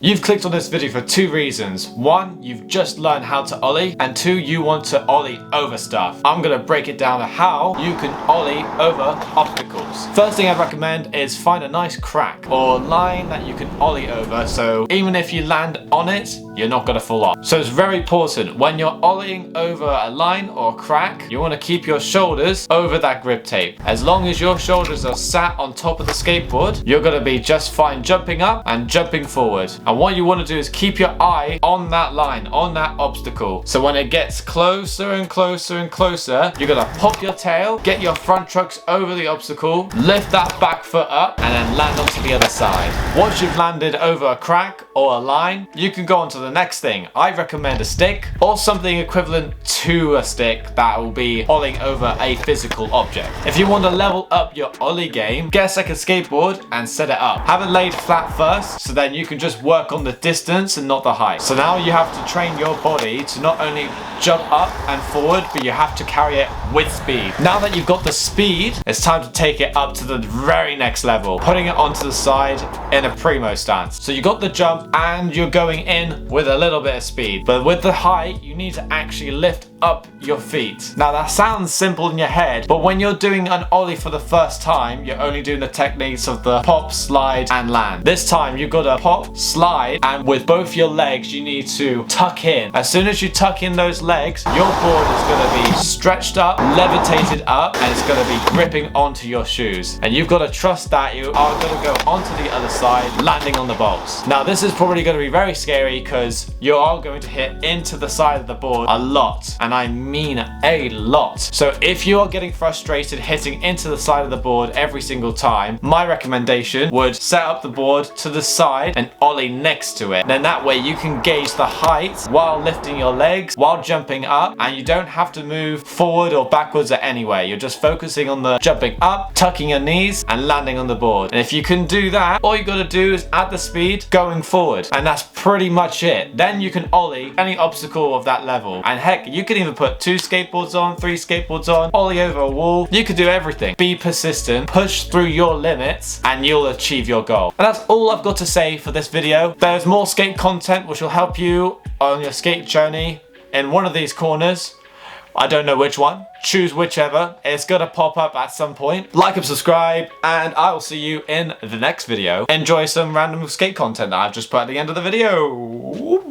You've clicked on this video for two reasons. One, you've just learned how to ollie, and two, you want to ollie over stuff. I'm gonna break it down to how you can ollie over obstacles. First thing I'd recommend is find a nice crack or line that you can ollie over, so even if you land on it, you're not gonna fall off. So it's very important when you're ollieing over a line or a crack, you wanna keep your shoulders over that grip tape. As long as your shoulders are sat on top of the skateboard, you're gonna be just fine jumping up and jumping forward. And what you want to do is keep your eye on that line, on that obstacle. So when it gets closer and closer and closer, you're going to pop your tail, get your front trucks over the obstacle, lift that back foot up, and then land onto the other side. Once you've landed over a crack or a line, you can go on to the next thing. I recommend a stick or something equivalent to a stick that will be ollieing over a physical object. If you want to level up your ollie game, get a second skateboard and set it up. Have it laid flat first, so then you can just work on the distance and not the height. So now you have to train your body to not only jump up and forward, but you have to carry it with speed. Now that you've got the speed, it's time to take it up to the very next level, putting it onto the side in a primo stance. So you got the jump and you're going in with a little bit of speed, but with the height, you need to actually lift up your feet. Now that sounds simple in your head, but when you're doing an ollie for the first time, you're only doing the techniques of the pop, slide, and land. This time you've got to pop, slide, and with both your legs you need to tuck in. As soon as you tuck in those legs, your board is going to be stretched up, levitated up, and it's going to be gripping onto your shoes. And you've got to trust that you are going to go onto the other side, landing on the bolts. Now this is probably going to be very scary because you are going to hit into the side of the board a lot. And I mean a lot. So if you are getting frustrated hitting into the side of the board every single time, my recommendation would set up the board to the side and ollie next to it. Then that way you can gauge the height while lifting your legs, while jumping up, and you don't have to move forward or backwards at any way. You're just focusing on the jumping up, tucking your knees, and landing on the board. And if you can do that, all you got to do is add the speed going forward. And that's pretty much it. Then you can ollie any obstacle of that level. And heck, you can even put 2 skateboards on, 3 skateboards on, ollie over a wall. You could do everything. Be persistent, push through your limits, and you'll achieve your goal. And that's all I've got to say for this video. There's more skate content which will help you on your skate journey in one of these corners. I don't know which one. Choose whichever. It's gonna pop up at some point. Like and subscribe, and I will see you in the next video. Enjoy some random skate content that I've just put at the end of the video.